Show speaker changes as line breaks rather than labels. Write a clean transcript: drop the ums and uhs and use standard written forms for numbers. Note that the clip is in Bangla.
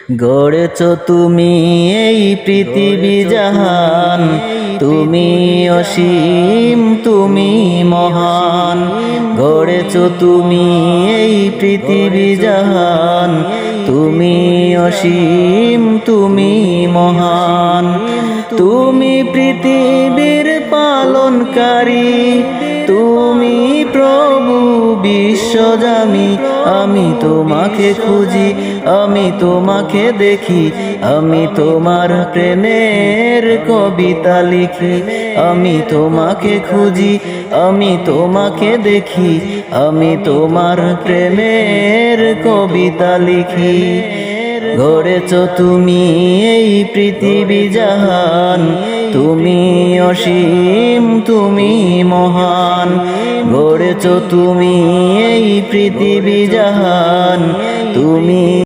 গড়েছ তুমি এই পৃথিবী জাহান, তুমি অসীম তুমি মহান। গড়েছ তুমি এই পৃথিবী জাহান, তুমি অসীম তুমি মহান। তুমি পৃথিবীর পালনকারী, তুমি প্রভু বিশ্বজামি। আমি তোমাকে খুঁজি, আমি তোমাকে দেখি, আমি তোমার প্রেমের কবিতা লিখি। আমি তোমাকে খুঁজি, আমি তোমাকে দেখি, আমি তোমার প্রেমের কবিতা লিখি। গড়েছ তুমি এই পৃথিবী জাহান, তুমি অসীম তুমি মহান। গড়েছ তুমি এই পৃথিবী জাহান, তুমি